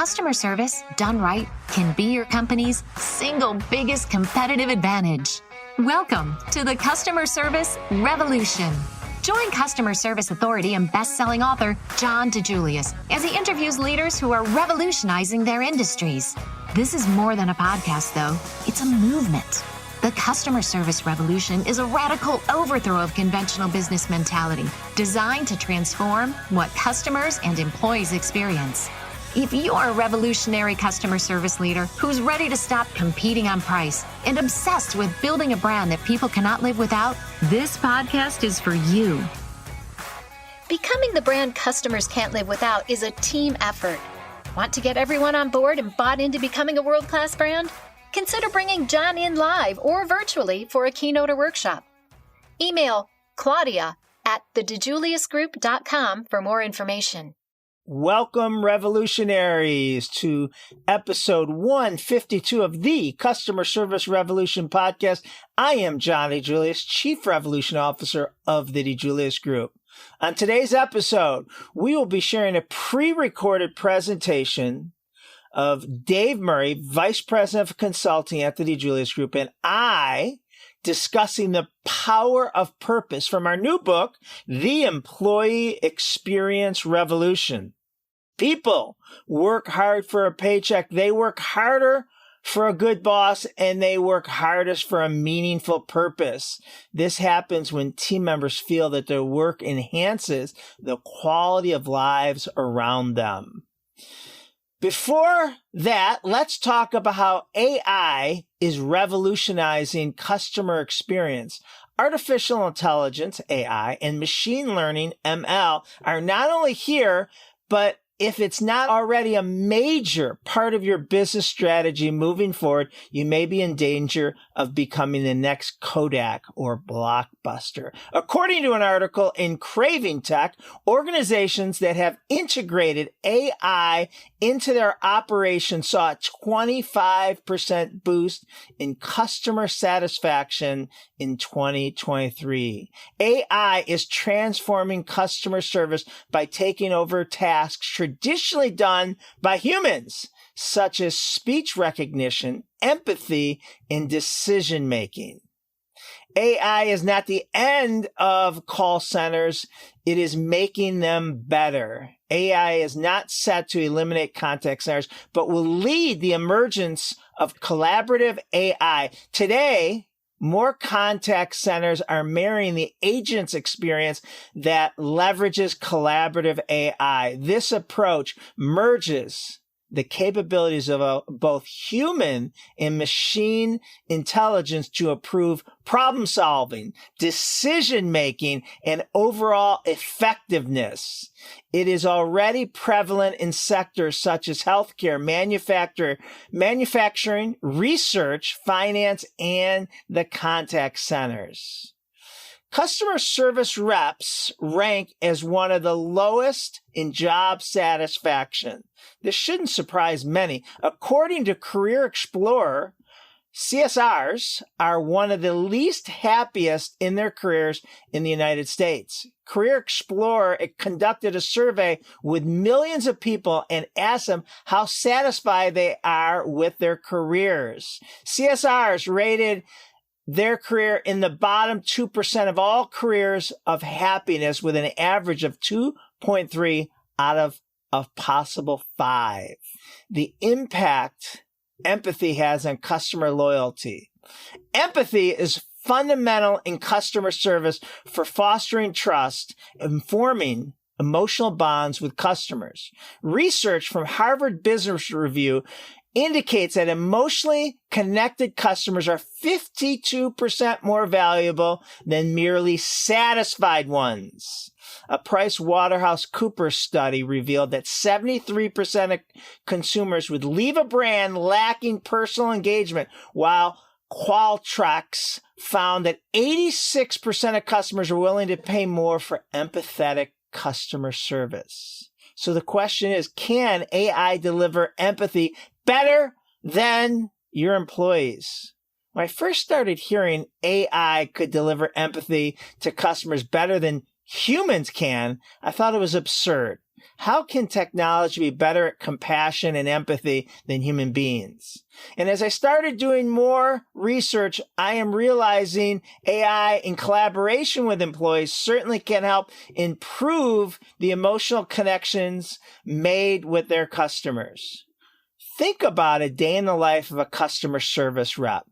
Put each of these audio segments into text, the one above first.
Customer service, done right, can be your company's single biggest competitive advantage. Welcome to the Customer Service Revolution. Join customer service authority and best-selling author John DeJulius as he interviews leaders who are revolutionizing their industries. This is more than a podcast, though. It's a movement. The Customer Service Revolution is a radical overthrow of conventional business mentality designed to transform what customers and employees experience. If you're a revolutionary customer service leader who's ready to stop competing on price and obsessed with building a brand that people cannot live without, this podcast is for you. Becoming the brand customers can't live without is a team effort. Want to get everyone on board and bought into becoming a world-class brand? Consider bringing John in live or virtually for a keynote or workshop. Email Claudia at thedejuliusgroup.com for more information. Welcome, revolutionaries, to episode 152 of the Customer Service Revolution podcast. I am John DeJulius, Chief Revolution Officer of the DeJulius Group. On today's episode, we will be sharing a pre-recorded presentation of Dave Murray, Vice President of Consulting at the DeJulius Group, and I discussing the power of purpose from our new book, The Employee Experience Revolution. People work hard for a paycheck. They work harder for a good boss, and they work hardest for a meaningful purpose. This happens when team members feel that their work enhances the quality of lives around them. Before that, let's talk about how AI is revolutionizing customer experience. Artificial intelligence, AI, and machine learning, ML, are not only here, but if it's not already a major part of your business strategy moving forward, you may be in danger of becoming the next Kodak or Blockbuster. According to an article in Craving Tech, organizations that have integrated AI into their operations saw a 25% boost in customer satisfaction in 2023. AI is transforming customer service by taking over tasks traditionally done by humans, such as speech recognition, empathy, and decision-making. AI is not the end of call centers. It is making them better. AI is not set to eliminate contact centers, but will lead the emergence of collaborative AI. Today, more contact centers are marrying the agent's experience that leverages collaborative AI. This approach merges the capabilities of both human and machine intelligence to improve problem solving, decision making, and overall effectiveness. It is already prevalent in sectors such as healthcare, manufacturing, research, finance, and the contact centers. Customer service reps rank as one of the lowest in job satisfaction. This shouldn't surprise many. According to Career Explorer, CSRs are one of the least happiest in their careers in the United States. Career Explorer conducted a survey with millions of people and asked them how satisfied they are with their careers. CSRs rated their career in the bottom 2% of all careers of happiness, with an average of 2.3 out of a possible 5. The impact empathy has on customer loyalty. Empathy is fundamental in customer service for fostering trust and forming emotional bonds with customers. Research from Harvard Business Review indicates that emotionally connected customers are 52% more valuable than merely satisfied ones. A PricewaterhouseCoopers study revealed that 73% of consumers would leave a brand lacking personal engagement, while Qualtrics found that 86% of customers are willing to pay more for empathetic customer service. So the question is, can AI deliver empathy better than your employees? When I first started hearing AI could deliver empathy to customers better than humans can, I thought it was absurd. How can technology be better at compassion and empathy than human beings? And as I started doing more research, I am realizing AI in collaboration with employees certainly can help improve the emotional connections made with their customers. Think about a day in the life of a customer service rep.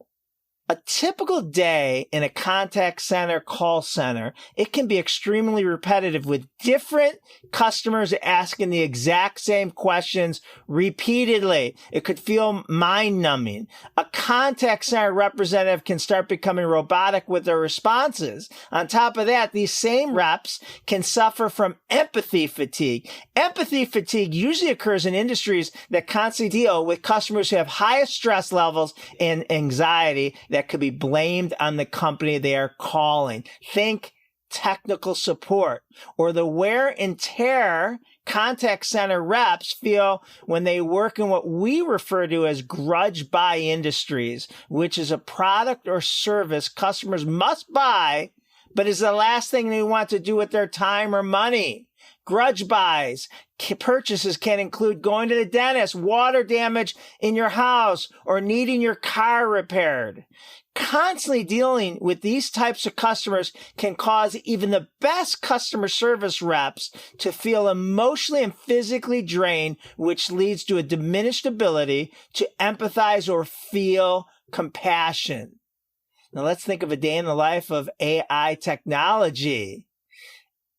A typical day in a contact center, call center, it can be extremely repetitive with different customers asking the exact same questions repeatedly. It could feel mind-numbing. A contact center representative can start becoming robotic with their responses. On top of that, these same reps can suffer from empathy fatigue. Empathy fatigue usually occurs in industries that constantly deal with customers who have highest stress levels and anxiety that could be blamed on the company they are calling. Think technical support or the wear and tear contact center reps feel when they work in what we refer to as grudge buy industries, which is a product or service customers must buy, but is the last thing they want to do with their time or money. Grudge buys purchases can include going to the dentist, water damage in your house, or needing your car repaired. Constantly dealing with these types of customers can cause even the best customer service reps to feel emotionally and physically drained, which leads to a diminished ability to empathize or feel compassion. Now let's think of a day in the life of AI technology.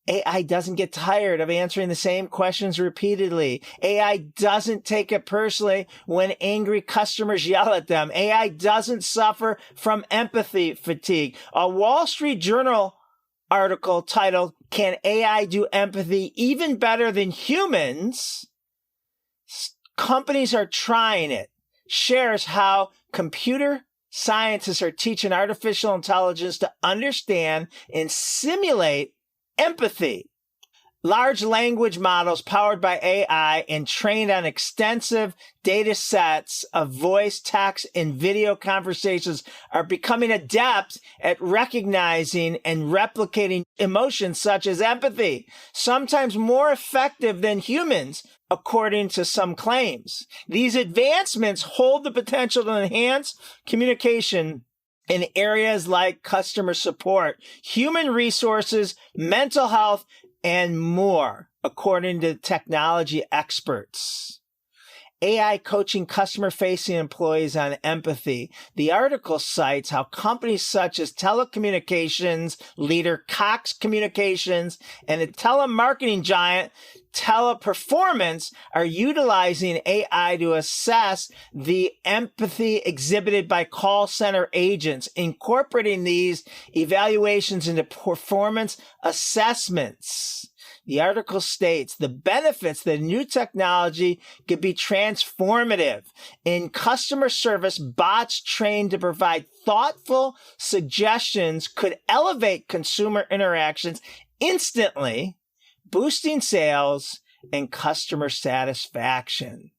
AI doesn't get tired of answering the same questions repeatedly. AI doesn't take it personally when angry customers yell at them. AI doesn't suffer from empathy fatigue. A Wall Street Journal article titled, "Can AI Do Empathy Even Better Than Humans?" Companies are trying it. Shares how computer scientists are teaching artificial intelligence to understand and simulate empathy. Large language models powered by AI and trained on extensive data sets of voice, text, and video conversations are becoming adept at recognizing and replicating emotions such as empathy, sometimes more effective than humans, according to some claims. These advancements hold the potential to enhance communication in areas like customer support, human resources, mental health, and more, according to technology experts. AI coaching customer-facing employees on empathy. The article cites how companies such as telecommunications leader Cox Communications and a telemarketing giant Teleperformance are utilizing AI to assess the empathy exhibited by call center agents, incorporating these evaluations into performance assessments. The article states the benefits that new technology could be transformative. In customer service, bots trained to provide thoughtful suggestions could elevate consumer interactions instantly, boosting sales and customer satisfaction.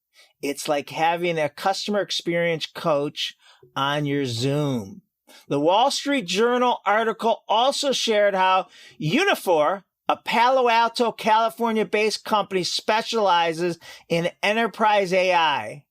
It's like having a customer experience coach on your Zoom. The Wall Street Journal article also shared how Unishippers, a Palo Alto, California-based company, specializes in enterprise AI,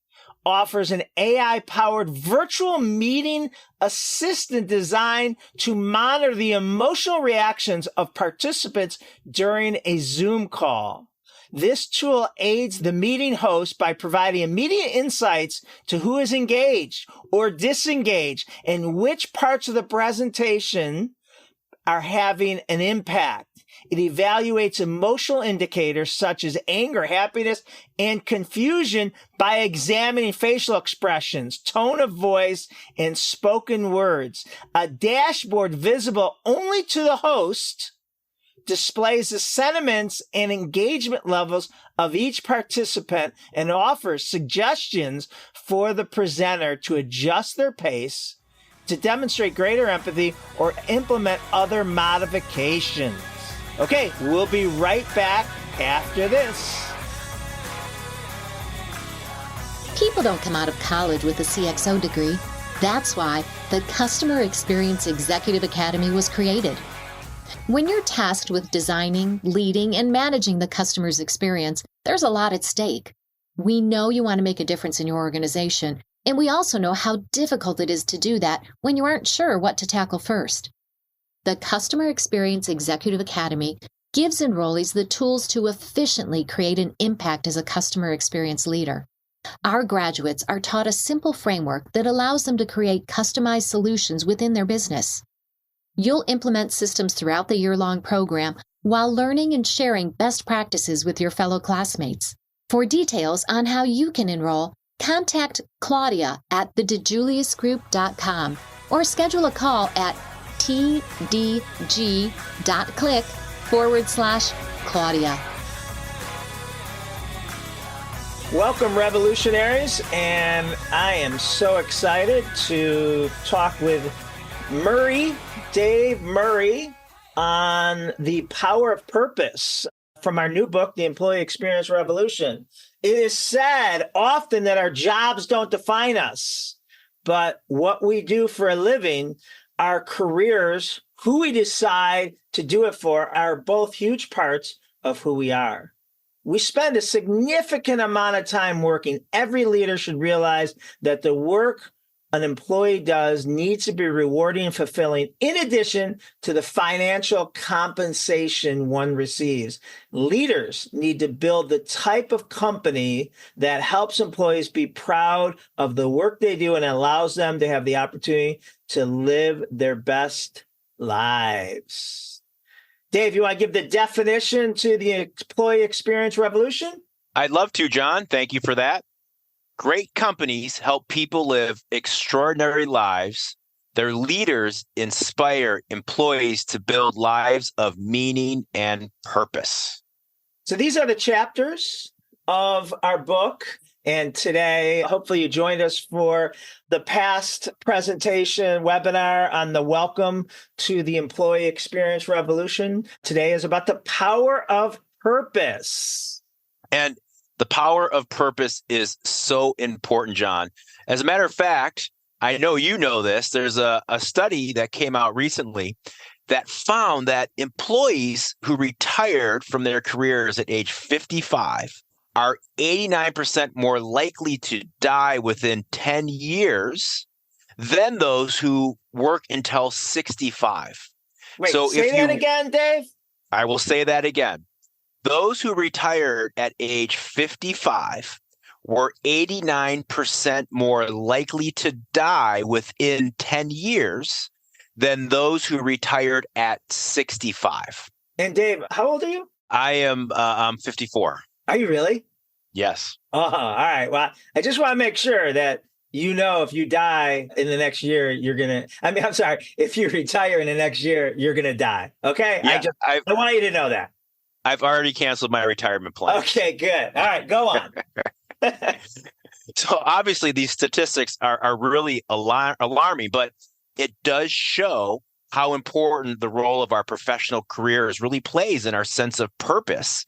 offers an AI-powered virtual meeting assistant designed to monitor the emotional reactions of participants during a Zoom call. This tool aids the meeting host by providing immediate insights to who is engaged or disengaged and which parts of the presentation are having an impact. It evaluates emotional indicators such as anger, happiness, and confusion by examining facial expressions, tone of voice, and spoken words. A dashboard visible only to the host displays the sentiments and engagement levels of each participant and offers suggestions for the presenter to adjust their pace, to demonstrate greater empathy, or implement other modifications. Okay, we'll be right back after this. People don't come out of college with a CXO degree. That's why the Customer Experience Executive Academy was created. When you're tasked with designing, leading, and managing the customer's experience, there's a lot at stake. We know you want to make a difference in your organization, and we also know how difficult it is to do that when you aren't sure what to tackle first. The Customer Experience Executive Academy gives enrollees the tools to efficiently create an impact as a customer experience leader. Our graduates are taught a simple framework that allows them to create customized solutions within their business. You'll implement systems throughout the year-long program while learning and sharing best practices with your fellow classmates. For details on how you can enroll, contact Claudia at thedejuliusgroup.com or schedule a call at tdg.click/Claudia. Welcome, revolutionaries, and I am so excited to talk with Dave Murray, on the power of purpose from our new book, The Employee Experience Revolution. It is said often that our jobs don't define us, but what we do for a living, our careers, who we decide to do it for, are both huge parts of who we are. We spend a significant amount of time working. Every leader should realize that the work an employee does needs to be rewarding and fulfilling, in addition to the financial compensation one receives. Leaders need to build the type of company that helps employees be proud of the work they do and allows them to have the opportunity to live their best lives. Dave, you want to give the definition to the employee experience revolution? I'd love to, John. Thank you for that. Great companies help people live extraordinary lives. Their leaders inspire employees to build lives of meaning and purpose. So these are the chapters of our book. And today, hopefully you joined us for the past presentation webinar on the welcome to the employee experience revolution. Today is about the power of purpose. And the power of purpose is so important, John. As a matter of fact, I know you know this. There's a study that came out recently that found that employees who retired from their careers at age 55 are 89% more likely to die within 10 years than those who work until 65. Wait, so say that again, Dave? I will say that again. Those who retired at age 55 were 89% more likely to die within 10 years than those who retired at 65. And Dave, how old are you? I am 54. Are you really? Yes. All right. Well, I just want to make sure that you know if you die in the next year, if you retire in the next year, you're going to die. Okay? Yeah, I want you to know that. I've already canceled my retirement plan. Okay, good. All right, go on. So obviously these statistics are really alarming, but it does show how important the role of our professional careers really plays in our sense of purpose.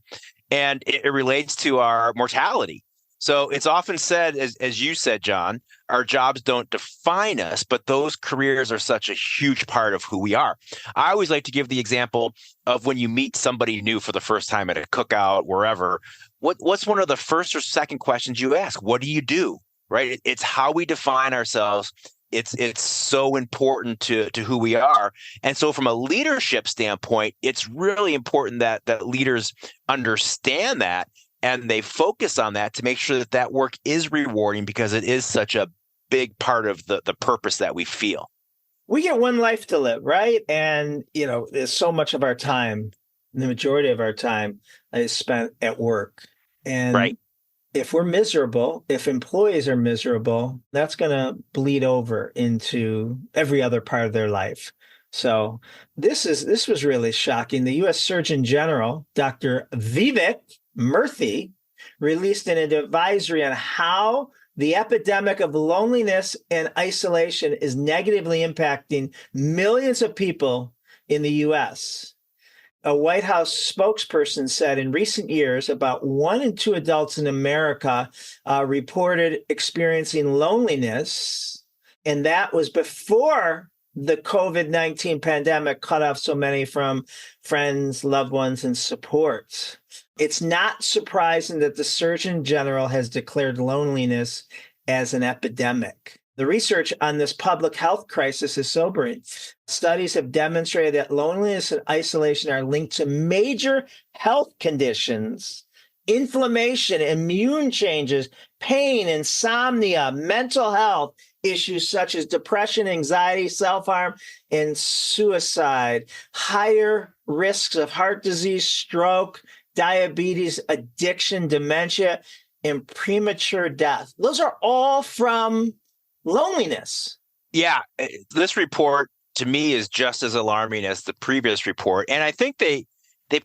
And it relates to our mortality. So it's often said, as you said, John, our jobs don't define us, but those careers are such a huge part of who we are. I always like to give the example of when you meet somebody new for the first time at a cookout, wherever. What's one of the first or second questions you ask? What do you do? Right? It's how we define ourselves. It's so important to who we are. And so from a leadership standpoint, it's really important that leaders understand that and they focus on that to make sure that work is rewarding, because it is such a big part of the purpose that we feel. We get one life to live, right? And, there's so much of our time, the majority of our time is spent at work. And right. If we're miserable, if employees are miserable, that's going to bleed over into every other part of their life. So this was really shocking. The U.S. Surgeon General, Dr. Vivek Murthy, released an advisory on how the epidemic of loneliness and isolation is negatively impacting millions of people in the U.S. A White House spokesperson said in recent years, about 1 in 2 adults in America reported experiencing loneliness, and that was before the COVID-19 pandemic cut off so many from friends, loved ones, and support. It's not surprising that the Surgeon General has declared loneliness as an epidemic. The research on this public health crisis is sobering. Studies have demonstrated that loneliness and isolation are linked to major health conditions, inflammation, immune changes, pain, insomnia, mental health issues such as depression, anxiety, self-harm, and suicide, higher risks of heart disease, stroke, diabetes, addiction, dementia, and premature death. Those are all from loneliness. Yeah, this report to me is just as alarming as the previous report. And I think they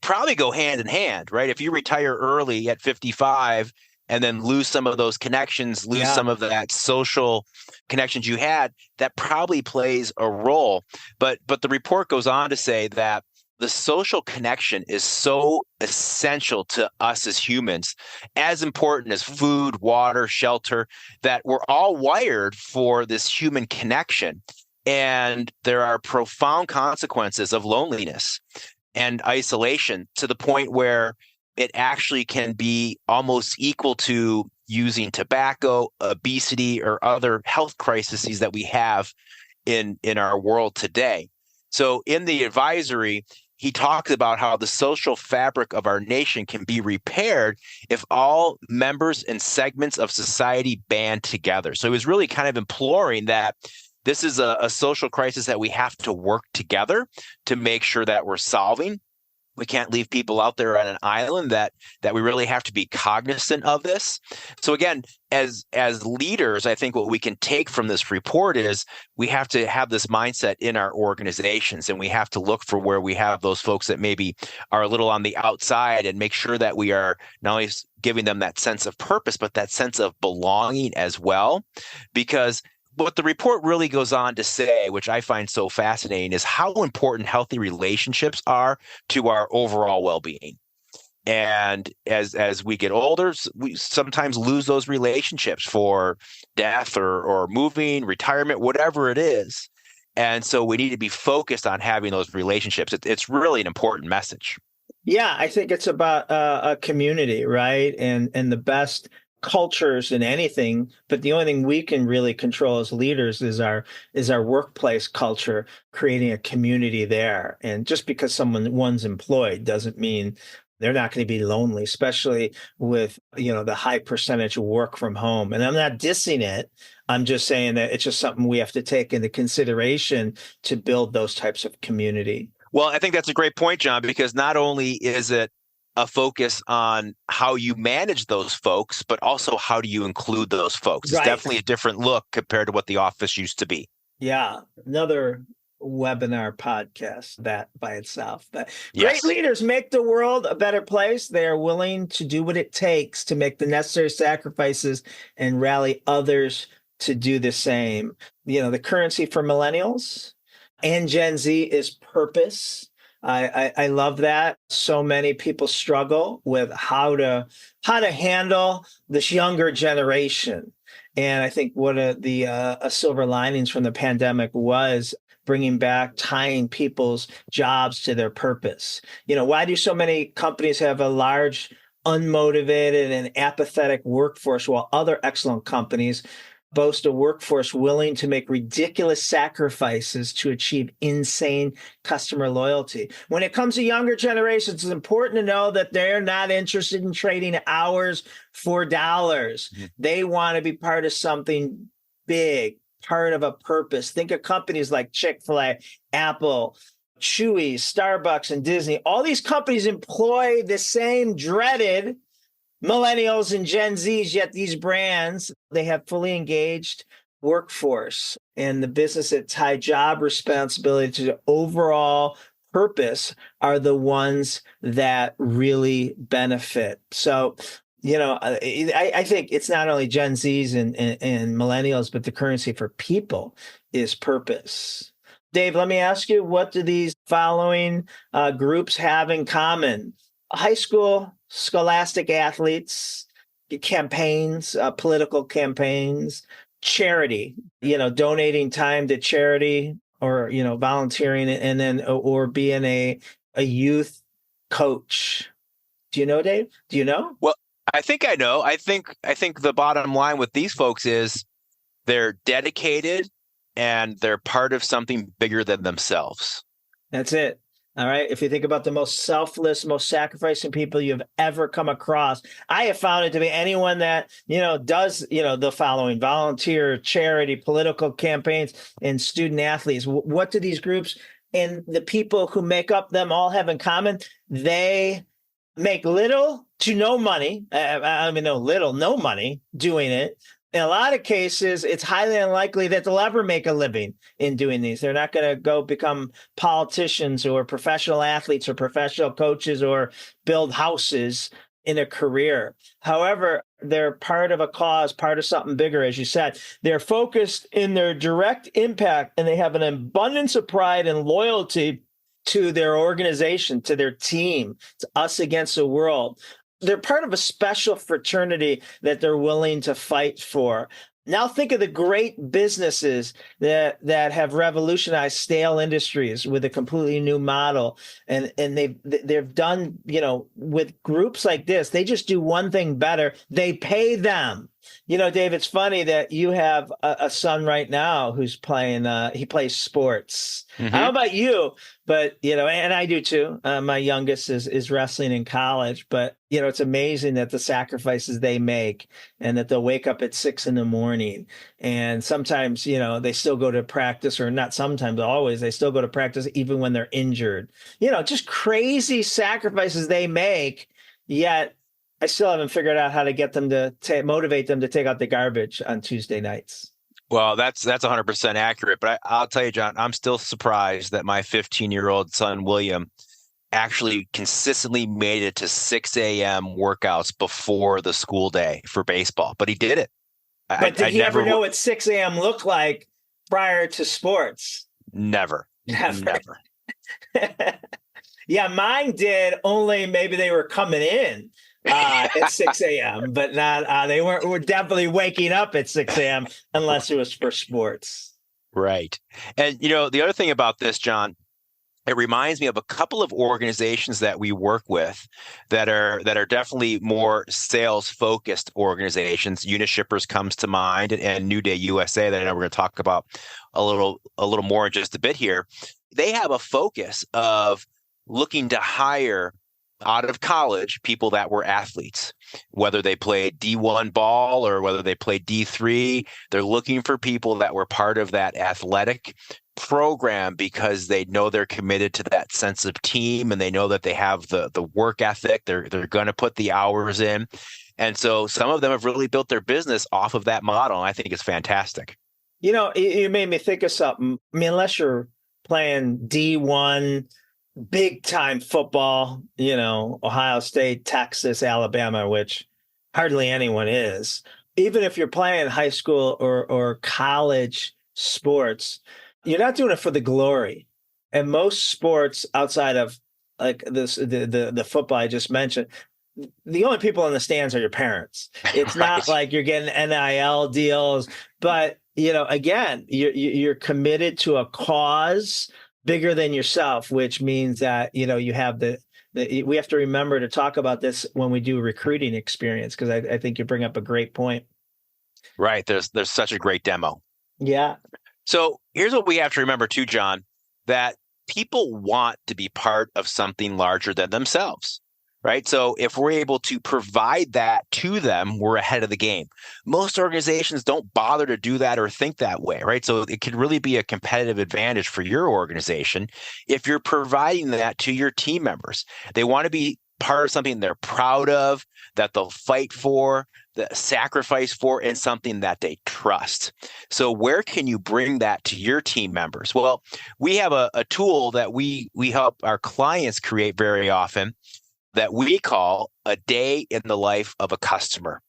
probably go hand in hand, right? If you retire early at 55 and then lose some of those connections, lose some of that social connections you had, that probably plays a role. But the report goes on to say that the social connection is so essential to us as humans, as important as food, water, shelter, that we're all wired for this human connection. And there are profound consequences of loneliness and isolation to the point where it actually can be almost equal to using tobacco, obesity, or other health crises that we have in our world today. So in the advisory, he talks about how the social fabric of our nation can be repaired if all members and segments of society band together. So he was really kind of imploring that this is a social crisis that we have to work together to make sure that we're solving. We can't leave people out there on an island, that we really have to be cognizant of this. So again, as leaders, I think what we can take from this report is we have to have this mindset in our organizations, and we have to look for where we have those folks that maybe are a little on the outside and make sure that we are not only giving them that sense of purpose, but that sense of belonging as well. Because what the report really goes on to say, which I find so fascinating, is how important healthy relationships are to our overall well-being. And as we get older, we sometimes lose those relationships for death or moving, retirement, whatever it is. And so we need to be focused on having those relationships. It's really an important message. Yeah, I think it's about a community, right? And the best cultures in anything, but the only thing we can really control as leaders is our workplace culture, creating a community there. And just because one's employed doesn't mean they're not going to be lonely, especially with, the high percentage of work from home. And I'm not dissing it. I'm just saying that it's just something we have to take into consideration to build those types of community. Well, I think that's a great point, John, because not only is it a focus on how you manage those folks, but also how do you include those folks? It's definitely a different look compared to what the office used to be. Yeah. Another webinar podcast that by itself. But Yes. Great leaders make the world a better place. They are willing to do what it takes to make the necessary sacrifices and rally others to do the same. The currency for millennials and Gen Z is purpose. I love that. So many people struggle with how to handle this younger generation. And I think one of the silver linings from the pandemic was bringing back, tying people's jobs to their purpose. Why do so many companies have a large, unmotivated and apathetic workforce while other excellent companies boast a workforce willing to make ridiculous sacrifices to achieve insane customer loyalty? When it comes to younger generations, it's important to know that they're not interested in trading hours for dollars. Mm-hmm. They want to be part of something big, part of a purpose. Think of companies like Chick-fil-A, Apple, Chewy, Starbucks, and Disney. All these companies employ the same dreaded millennials and Gen Zs, yet these brands, they have fully engaged workforce, and the business that tie job responsibility to the overall purpose are the ones that really benefit. So, I think it's not only Gen Zs and millennials, but the currency for people is purpose. Dave, let me ask you, what do these following groups have in common? High school scholastic athletes, campaigns, political campaigns, charity, donating time to charity, or, volunteering and then, or being a youth coach? Do you know, Dave? Do you know? Well, I think I know. I think the bottom line with these folks is they're dedicated and they're part of something bigger than themselves. That's it. All right. If you think about the most selfless, most sacrificing people you've ever come across, I have found it to be anyone that, does, the following: volunteer, charity, political campaigns, and student athletes. What do these groups and the people who make up them all have in common? They make little to no money. No money doing it. In a lot of cases, it's highly unlikely that they'll ever make a living in doing these. They're not going to go become politicians or professional athletes or professional coaches or build houses in a career. However, they're part of a cause, part of something bigger, as you said. They're focused in their direct impact, and they have an abundance of pride and loyalty to their organization, to their team. It's us against the world. They're part of a special fraternity that they're willing to fight for. Now think of the great businesses that have revolutionized stale industries with a completely new model. And they've done, with groups like this, they just do one thing better. They pay them. Dave, it's funny that you have a son right now who's playing, he plays sports. Mm-hmm. How about you? But, and I do too. My youngest is wrestling in college, but, it's amazing that the sacrifices they make and that they'll wake up at 6 a.m. And sometimes, they still go to practice, or not sometimes, always, they still go to practice even when they're injured. Just crazy sacrifices they make, yet I still haven't figured out how to get them to motivate them to take out the garbage on Tuesday nights. Well, that's 100% accurate. But I'll tell you, John, I'm still surprised that my 15-year-old son, William, actually consistently made it to 6 a.m. workouts before the school day for baseball. But he did it. But did he ever know what 6 a.m. looked like prior to sports? Never. Yeah, mine did, only maybe they were coming in at 6 a.m., but not, they were definitely waking up at 6 a.m. unless it was for sports. Right. And, the other thing about this, John, it reminds me of a couple of organizations that we work with that are definitely more sales focused organizations. Unishippers comes to mind, and New Day USA that I know we're going to talk about a little more in just a bit here. They have a focus of looking to hire out of college people that were athletes, whether they played D1 ball or whether they played D3. They're looking for people that were part of that athletic program because they know they're committed to that sense of team, and they know that they have the work ethic. They're going to put the hours in. And so some of them have really built their business off of that model. And I think it's fantastic. You made me think of something. I mean, unless you're playing D1 big time football, Ohio State, Texas, Alabama, which hardly anyone is. Even if you're playing high school or college sports, you're not doing it for the glory. And most sports outside of like this, the football I just mentioned, the only people in the stands are your parents. It's right. Not like you're getting NIL deals, but again, you're committed to a cause bigger than yourself, which means that, you have we have to remember to talk about this when we do recruiting experience, because I think you bring up a great point. Right. There's such a great demo. Yeah. So here's what we have to remember too, John, that people want to be part of something larger than themselves. Right. So if we're able to provide that to them, we're ahead of the game. Most organizations don't bother to do that or think that way. Right. So it could really be a competitive advantage for your organization if you're providing that to your team members. They want to be part of something they're proud of, that they'll fight for, that sacrifice for, and something that they trust. So where can you bring that to your team members? Well, we have a tool that we help our clients create very often that we call a day in the life of a customer.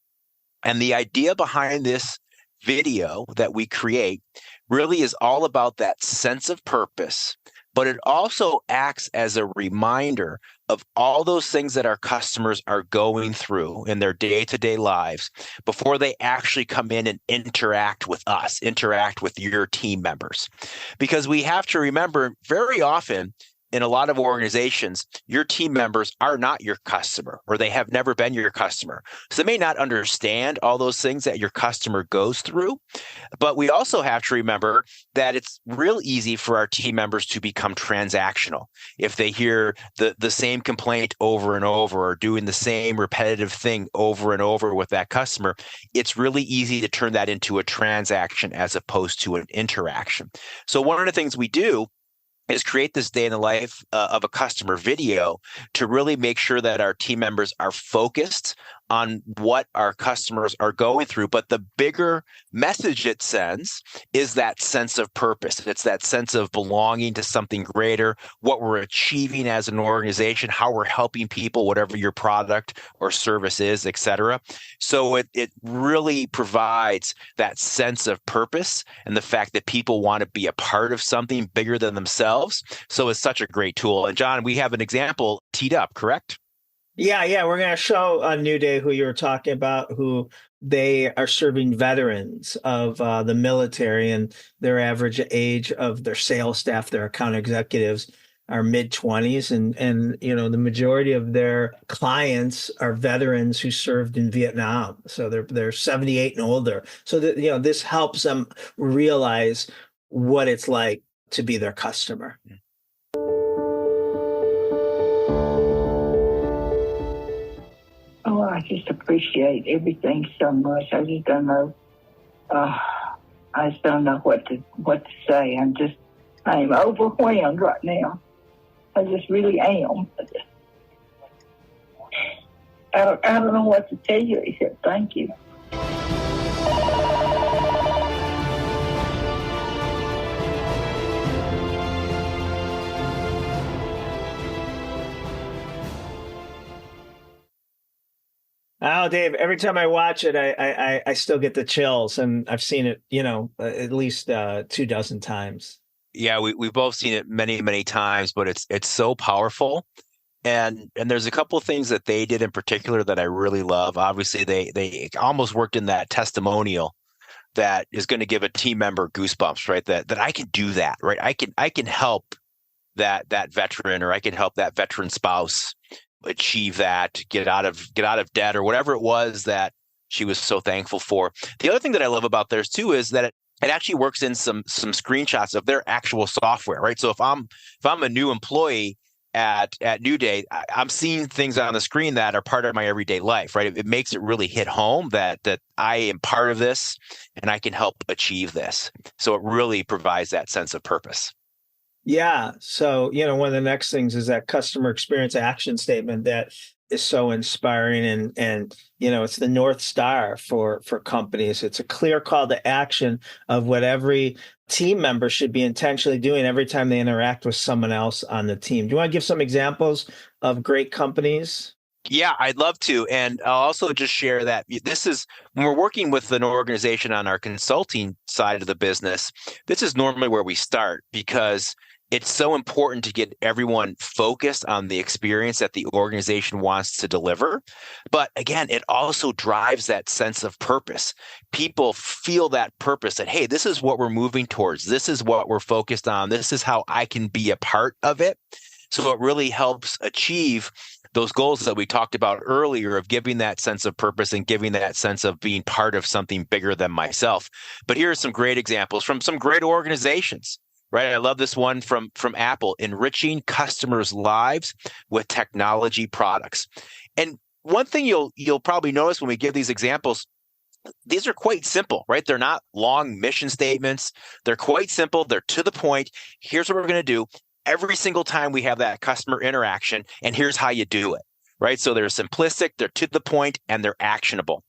And the idea behind this video that we create really is all about that sense of purpose, but it also acts as a reminder of all those things that our customers are going through in their day-to-day lives before they actually come in and interact with us, interact with your team members. Because we have to remember very often in a lot of organizations, your team members are not your customer, or they have never been your customer. So they may not understand all those things that your customer goes through. But we also have to remember that it's real easy for our team members to become transactional. If they hear the same complaint over and over, or doing the same repetitive thing over and over with that customer, it's really easy to turn that into a transaction as opposed to an interaction. So one of the things we do is create this day in the life of a customer video to really make sure that our team members are focused on what our customers are going through. But the bigger message it sends is that sense of purpose. It's that sense of belonging to something greater, what we're achieving as an organization, how we're helping people, whatever your product or service is, et cetera. So it really provides that sense of purpose and the fact that people want to be a part of something bigger than themselves. So it's such a great tool. And John, we have an example teed up, correct? Yeah. We're going to show on New Day who you were talking about, who they are serving veterans of the military, and their average age of their sales staff, their account executives, are mid-20s. And the majority of their clients are veterans who served in Vietnam. So they're 78 and older. So that, this helps them realize what it's like to be their customer. Oh, I just appreciate everything so much. I just don't know. I just don't know what to say. I'm overwhelmed right now. I just really am. I don't know what to tell you except thank you. Oh, Dave, every time I watch it, I still get the chills, and I've seen it, at least 24 times. Yeah, we've both seen it many, many times, but it's so powerful. And there's a couple of things that they did in particular that I really love. Obviously, they almost worked in that testimonial that is going to give a team member goosebumps, right? That I can do that, right? I can help that veteran, or I can help that veteran spouse achieve that, get out of debt, or whatever it was that she was so thankful for. The other thing that I love about theirs too is that it actually works in some screenshots of their actual software, right? So if I'm a new employee at New Day, I'm seeing things on the screen that are part of my everyday life, right? It makes it really hit home that I am part of this and I can help achieve this. So it really provides that sense of purpose. Yeah. So, one of the next things is that customer experience action statement that is so inspiring, and it's the North Star for companies. It's a clear call to action of what every team member should be intentionally doing every time they interact with someone else on the team. Do you want to give some examples of great companies? Yeah, I'd love to. And I'll also just share that this is when we're working with an organization on our consulting side of the business, this is normally where we start, because it's so important to get everyone focused on the experience that the organization wants to deliver. But again, it also drives that sense of purpose. People feel that purpose that, hey, this is what we're moving towards. This is what we're focused on. This is how I can be a part of it. So it really helps achieve those goals that we talked about earlier of giving that sense of purpose and giving that sense of being part of something bigger than myself. But here are some great examples from some great organizations. Right. I love this one from Apple: enriching customers' lives with technology products. And one thing you'll probably notice when we give these examples, these are quite simple, right? They're not long mission statements. They're quite simple. They're to the point. Here's what we're going to do every single time we have that customer interaction, and here's how you do it. Right. So they're simplistic, they're to the point, and they're actionable.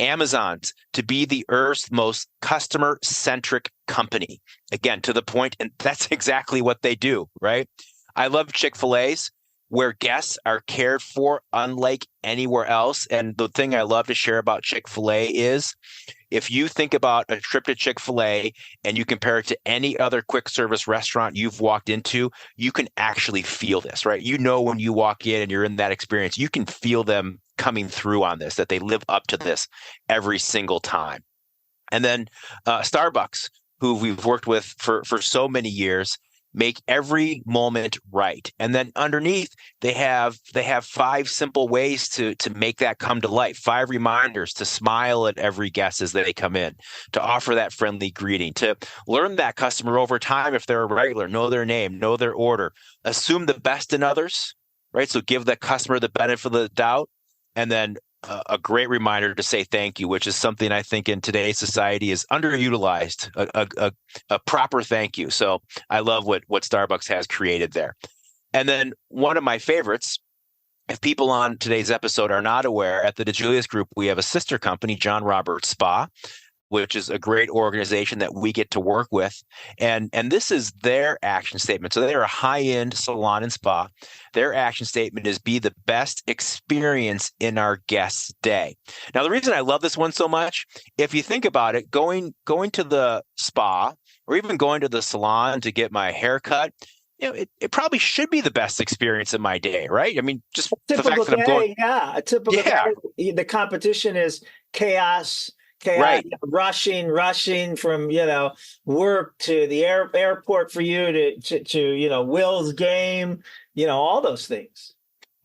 Amazon's to be the Earth's most customer-centric company. Again, to the point, and that's exactly what they do, right? I love Chick-fil-A's. where guests are cared for unlike anywhere else. And the thing I love to share about Chick-fil-A is if you think about a trip to Chick-fil-A and you compare it to any other quick service restaurant you've walked into, you can actually feel this, right? You know, when you walk in and you're in that experience, you can feel them coming through on this, that they live up to this every single time. And then Starbucks, who we've worked with for so many years, make every moment right. And then underneath, they have 5 simple ways to make that come to life. 5 reminders to smile at every guest as they come in, to offer that friendly greeting, to learn that customer over time if they're a regular, know their name, know their order, assume the best in others, right? So give the customer the benefit of the doubt, and then a great reminder to say thank you, which is something I think in today's society is underutilized, a proper thank you. So I love what Starbucks has created there. And then one of my favorites, if people on today's episode are not aware, at the DeJulius Group, we have a sister company, John Roberts Spa, which is a great organization that we get to work with. And this is their action statement. So they're a high-end salon and spa. Their action statement is be the best experience in our guest's day. Now, the reason I love this one so much, if you think about it, going to the spa or even going to the salon to get my hair cut, it probably should be the best experience in my day, right? I mean, just the fact that I'm going. Yeah, a typical day. The competition is chaos, right, rushing from work to the airport for you to Will's game, all those things.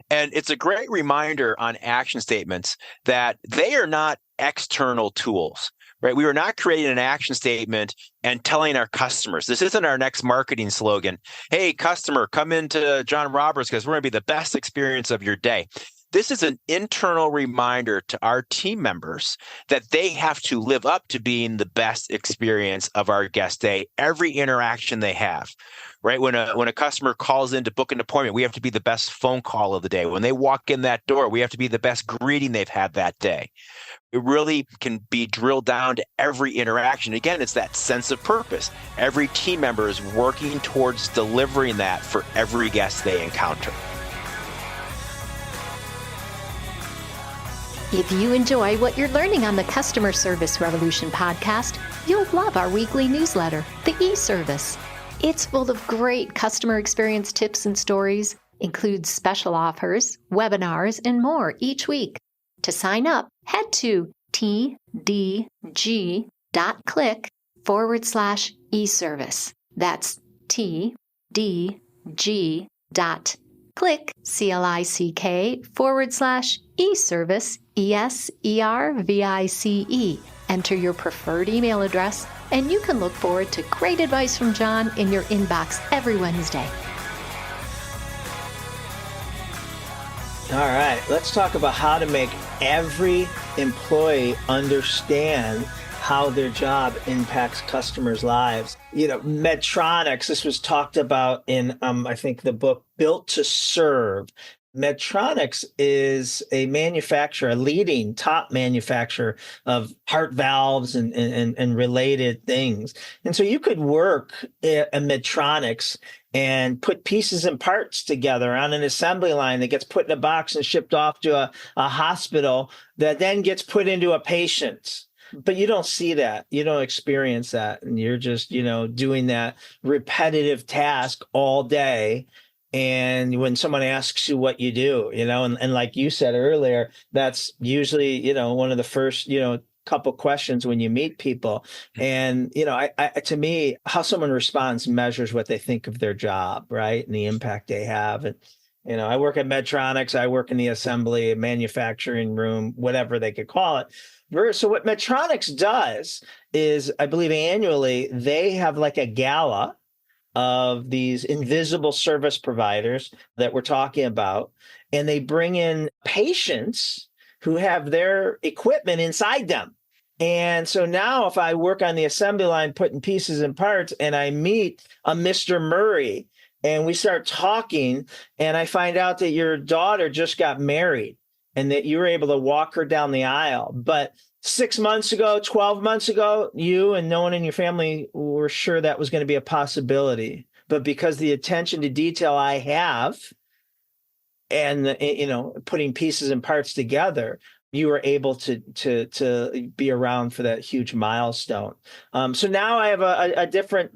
And it's a great reminder on action statements that they are not external tools, right? We are not creating an action statement and telling our customers, this isn't our next marketing slogan. Hey, customer, come into John Roberts because we're going to be the best experience of your day. This is an internal reminder to our team members that they have to live up to being the best experience of our guest day, every interaction they have, right? When a customer calls in to book an appointment, we have to be the best phone call of the day. When they walk in that door, we have to be the best greeting they've had that day. It really can be drilled down to every interaction. Again, it's that sense of purpose. Every team member is working towards delivering that for every guest they encounter. If you enjoy what you're learning on the Customer Service Revolution podcast, you'll love our weekly newsletter, The E-Service. It's full of great customer experience tips and stories, includes special offers, webinars, and more each week. To sign up, head to tdg.click/e-service. That's tdg.click/e-service, ESERVICE. Enter your preferred email address, and you can look forward to great advice from John in your inbox every Wednesday. All right, let's talk about how to make every employee understand how their job impacts customers' lives. Medtronics, this was talked about in, I think, the book Built to Serve. Medtronics is a leading top manufacturer of heart valves and related things. And so you could work at Medtronics and put pieces and parts together on an assembly line that gets put in a box and shipped off to a hospital that then gets put into a patient. But you don't see that. You don't experience that. And you're just, doing that repetitive task all day. And when someone asks you what you do, and like you said earlier, that's usually, one of the first, couple questions when you meet people. And, to me, how someone responds measures what they think of their job, right? And the impact they have. And, I work at Medtronics, I work in the assembly, manufacturing room, whatever they could call it. So what Medtronics does is, I believe annually, they have like a gala of these invisible service providers that we're talking about. And they bring in patients who have their equipment inside them. And so now if I work on the assembly line, putting pieces and parts, and I meet a Mr. Murray and we start talking, and I find out that your daughter just got married and that you were able to walk her down the aisle. But 6 months ago, 12 months ago, you and no one in your family were sure that was going to be a possibility. But because the attention to detail I have, and putting pieces and parts together, you were able to be around for that huge milestone. So now I have a different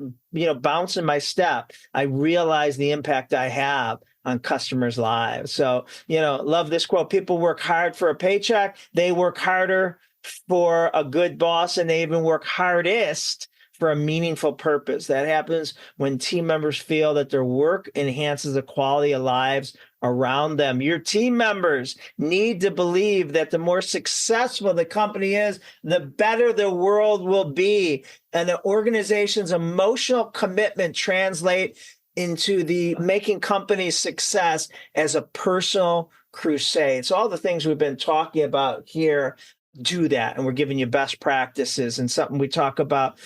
bounce in my step. I realize the impact I have on customers' lives. So love this quote: people work hard for a paycheck, they work harder for a good boss, and they even work hardest for a meaningful purpose. That happens when team members feel that their work enhances the quality of lives around them. Your team members need to believe that the more successful the company is, the better the world will be. And the organization's emotional commitment translate into the making company's success as a personal crusade. So all the things we've been talking about here do that, and we're giving you best practices. And something we talk about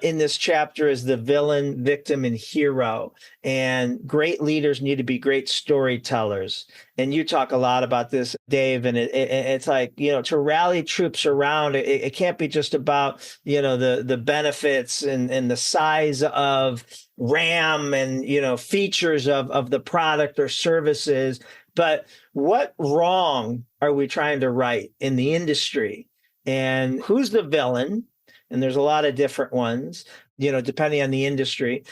in this chapter is the villain, victim, and hero. And great leaders need to be great storytellers. And you talk a lot about this, Dave. And it's like, to rally troops around, it can't be just about the benefits and the size of RAM and features of the product or services. But what wrong are we trying to right in the industry? And who's the villain? And there's a lot of different ones, depending on the industry.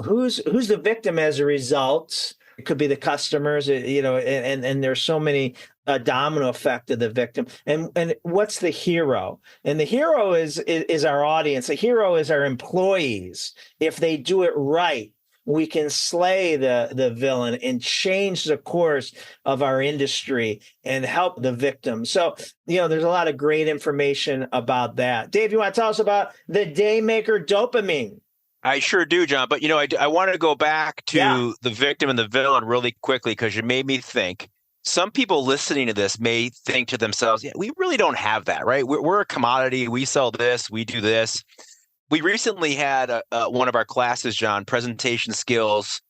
Who's the victim as a result? It could be the customers, and there's so many domino effect of the victim. And what's the hero? And the hero is our audience. The hero is our employees. If they do it right, we can slay the villain and change the course of our industry and help the victim. So, there's a lot of great information about that. Dave, you want to tell us about the Daymaker dopamine? I sure do, John. But, I wanted to go back to the victim and the villain really quickly, because you made me think. Some people listening to this may think to themselves, yeah, we really don't have that, right? We're a commodity. We sell this. We do this. We recently had one of our classes, John, presentation skills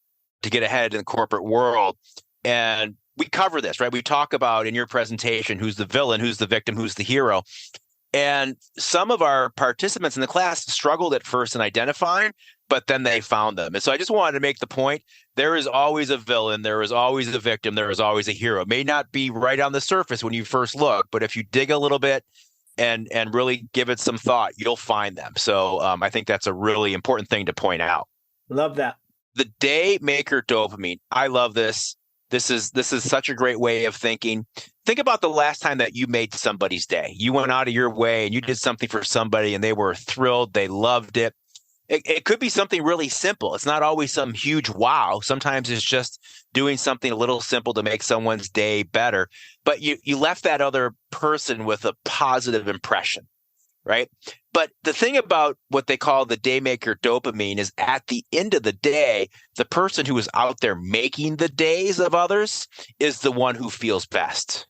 to get ahead in the corporate world. And we cover this, right? We talk about in your presentation, who's the villain, who's the victim, who's the hero. And some of our participants in the class struggled at first in identifying, but then they found them. And so I just wanted to make the point, there is always a villain, there is always a victim, there is always a hero. It may not be right on the surface when you first look, but if you dig a little bit, and really give it some thought, you'll find them. So I think that's a really important thing to point out. Love that. The Daymaker dopamine. I love this. This is such a great way of thinking. Think about the last time that you made somebody's day. You went out of your way and you did something for somebody and they were thrilled. They loved it. It could be something really simple. It's not always some huge wow. Sometimes it's just doing something a little simple to make someone's day better. But you left that other person with a positive impression, right? But the thing about what they call the Daymaker dopamine is at the end of the day, the person who is out there making the days of others is the one who feels best,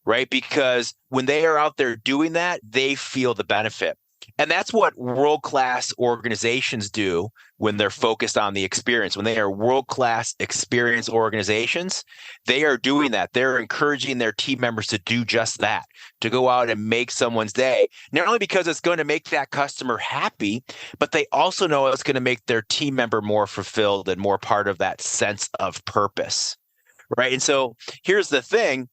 right? Because when they are out there doing that, they feel the benefit. And that's what world-class organizations do when they're focused on the experience. When they are world-class experience organizations, they are doing that. They're encouraging their team members to do just that, to go out and make someone's day, not only because it's going to make that customer happy, but they also know it's going to make their team member more fulfilled and more part of that sense of purpose, right? And so here's the thing,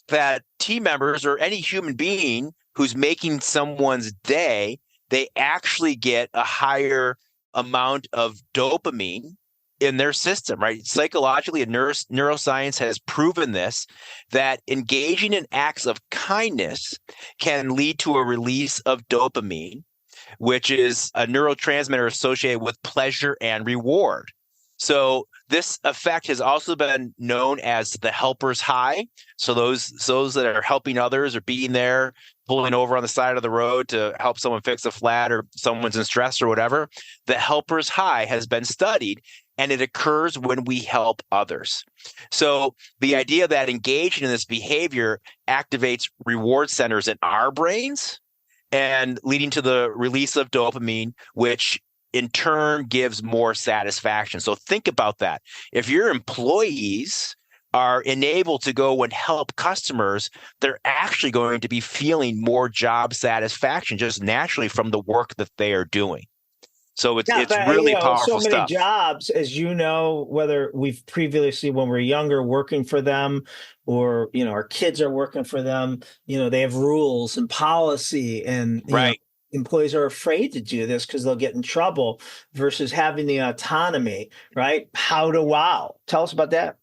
that team members or any human being who's making someone's day, they actually get a higher amount of dopamine in their system, right? Psychologically, neuroscience has proven this, that engaging in acts of kindness can lead to a release of dopamine, which is a neurotransmitter associated with pleasure and reward. So this effect has also been known as the helper's high. So those that are helping others or being there, pulling over on the side of the road to help someone fix a flat or someone's in stress or whatever, the helper's high has been studied, and it occurs when we help others. So the idea that engaging in this behavior activates reward centers in our brains and leading to the release of dopamine, which in turn gives more satisfaction. So think about that. If your employees are enabled to go and help customers, they're actually going to be feeling more job satisfaction just naturally from the work that they are doing. So Yeah, it's but really so powerful many stuff. jobs, as you know, whether we've previously when we're younger working for them, or our kids are working for them, they have rules and policy, and Right. employees are afraid to do this because they'll get in trouble versus having the autonomy, right? How to wow. Tell us about that.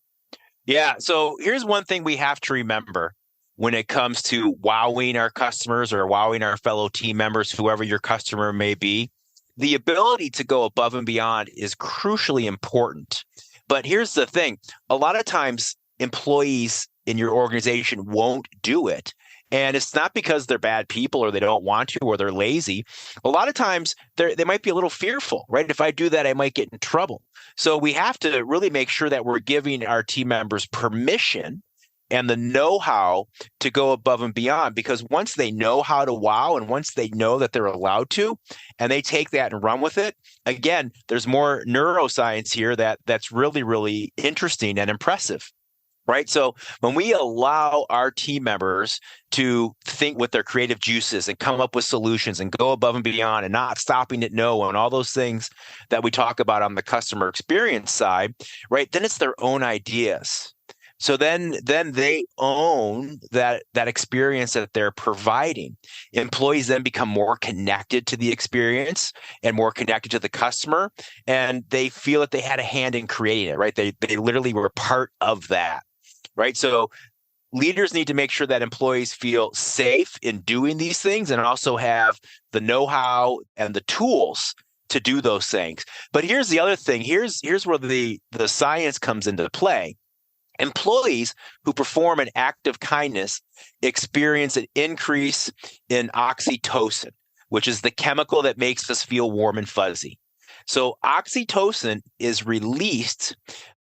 Yeah. So here's one thing we have to remember when it comes to wowing our customers or wowing our fellow team members, whoever your customer may be. The ability to go above and beyond is crucially important. But here's the thing, a lot of times employees in your organization won't do it. And it's not because they're bad people or they don't want to or they're lazy. A lot of times they might be a little fearful, right? If I do that, I might get in trouble. So we have to really make sure that we're giving our team members permission and the know-how to go above and beyond, because once they know how to wow and once they know that they're allowed to and they take that and run with it, again, there's more neuroscience here that's really, really interesting and impressive. Right. So when we allow our team members to think with their creative juices and come up with solutions and go above and beyond and not stopping at no and all those things that we talk about on the customer experience side, right, then it's their own ideas. So then they own that experience that they're providing. Employees then become more connected to the experience and more connected to the customer, and they feel that they had a hand in creating it, right? They literally were part of that. Right. So leaders need to make sure that employees feel safe in doing these things and also have the know-how and the tools to do those things. But here's the other thing. Here's where the science comes into play. Employees who perform an act of kindness experience an increase in oxytocin, which is the chemical that makes us feel warm and fuzzy. So oxytocin is released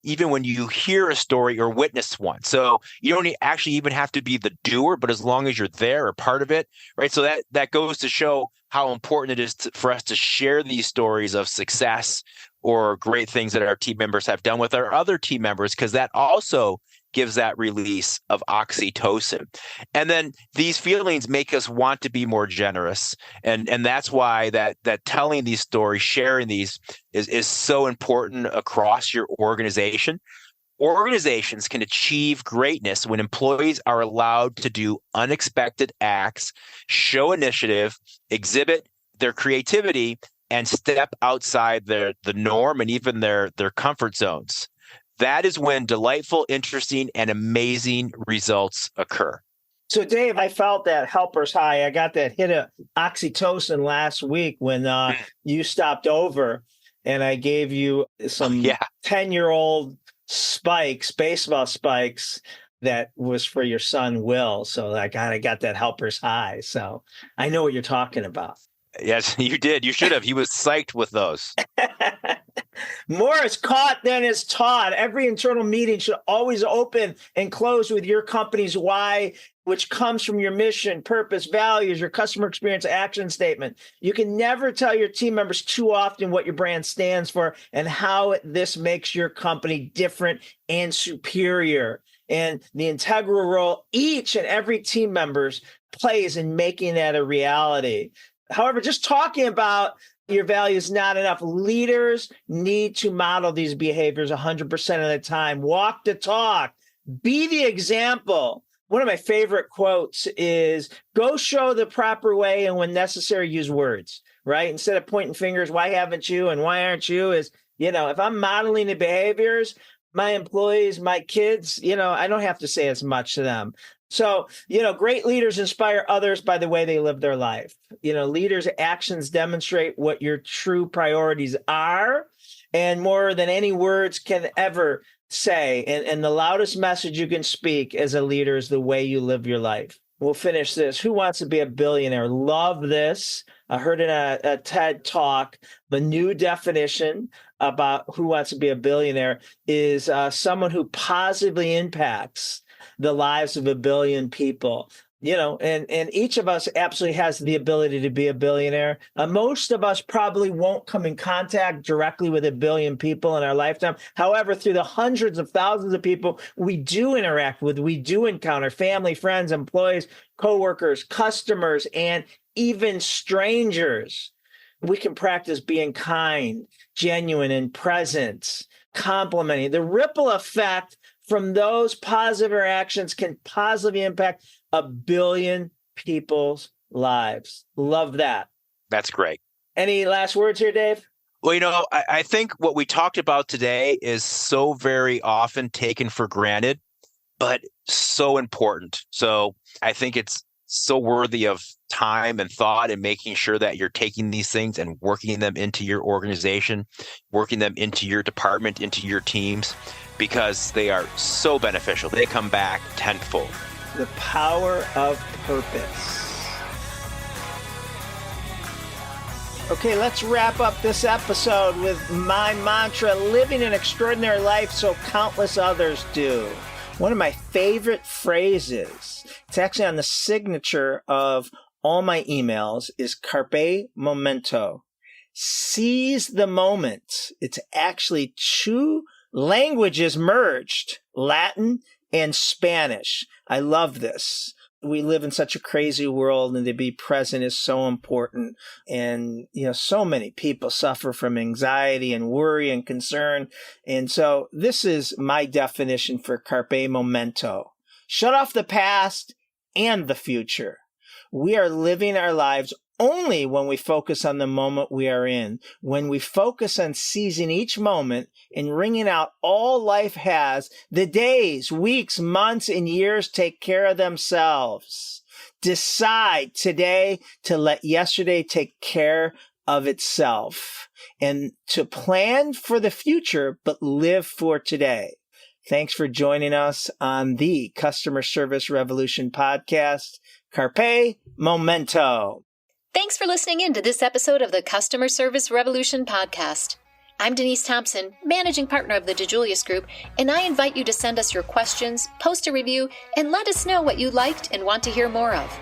even when you hear a story or witness one. So you don't actually even have to be the doer, but as long as you're there or part of it, right? So that goes to show how important it is for us to share these stories of success or great things that our team members have done with our other team members, because that also gives that release of oxytocin. And then these feelings make us want to be more generous. And that's why that telling these stories, sharing these is so important across your organization. Organizations can achieve greatness when employees are allowed to do unexpected acts, show initiative, exhibit their creativity, and step outside the norm and even their comfort zones. That is when delightful, interesting, and amazing results occur. So, Dave, I felt that helper's high. I got that hit of oxytocin last week when you stopped over and I gave you some 10-year-old spikes, baseball spikes, that was for your son, Will. So I got that helper's high. So I know what you're talking about. Yes, you did. You should have. He was psyched with those. More is caught than is taught. Every internal meeting should always open and close with your company's why, which comes from your mission, purpose, values, your customer experience action statement. You can never tell your team members too often what your brand stands for and how this makes your company different and superior. And the integral role each and every team members plays in making that a reality. However, just talking about your values is not enough. Leaders need to model these behaviors 100% of the time. Walk the talk. Be the example. One of my favorite quotes is, go show the proper way, and when necessary, use words, right? Instead of pointing fingers, why haven't you and why aren't you, is, if I'm modeling the behaviors, my employees, my kids, I don't have to say as much to them. So, great leaders inspire others by the way they live their life. Leaders' actions demonstrate what your true priorities are, and more than any words can ever say. And the loudest message you can speak as a leader is the way you live your life. We'll finish this. Who wants to be a billionaire? Love this. I heard in a TED talk, the new definition about who wants to be a billionaire is someone who positively impacts the lives of a billion people. And each of us absolutely has the ability to be a billionaire. Most of us probably won't come in contact directly with a billion people in our lifetime. However, through the hundreds of thousands of people we do interact with, we do encounter family, friends, employees, coworkers, customers, and even strangers. we can practice being kind, genuine, and present, complimenting. The ripple effect from those positive interactions can positively impact 1 billion people's lives. Love that. That's great. Any last words here, Dave? Well, I think what we talked about today is so very often taken for granted, but so important. So I think it's so worthy of time and thought and making sure that you're taking these things and working them into your organization, working them into your department, into your teams, because they are so beneficial. They come back tenfold. The power of purpose. Okay, let's wrap up this episode with my mantra, living an extraordinary life so countless others do. One of my favorite phrases, it's actually on the signature of all my emails, is carpe momento. Seize the moment. It's actually 2 languages merged, Latin and Spanish. I love this. We live in such a crazy world, and to be present is so important. And, so many people suffer from anxiety and worry and concern. And so this is my definition for carpe momento. Shut off the past and the future. We are living our lives only when we focus on the moment we are in, when we focus on seizing each moment and wringing out all life has. The days, weeks, months, and years take care of themselves. Decide today to let yesterday take care of itself and to plan for the future, but live for today. Thanks for joining us on the Customer Service Revolution podcast. Carpe momento. Thanks for listening in to this episode of the Customer Service Revolution podcast. I'm Denise Thompson, managing partner of the DeJulius Group, and I invite you to send us your questions, post a review, and let us know what you liked and want to hear more of.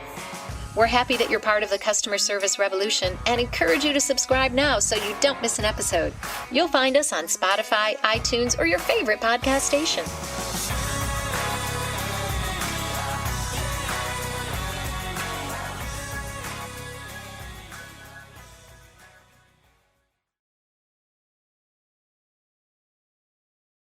We're happy that you're part of the Customer Service Revolution and encourage you to subscribe now so you don't miss an episode. You'll find us on Spotify, iTunes, or your favorite podcast station.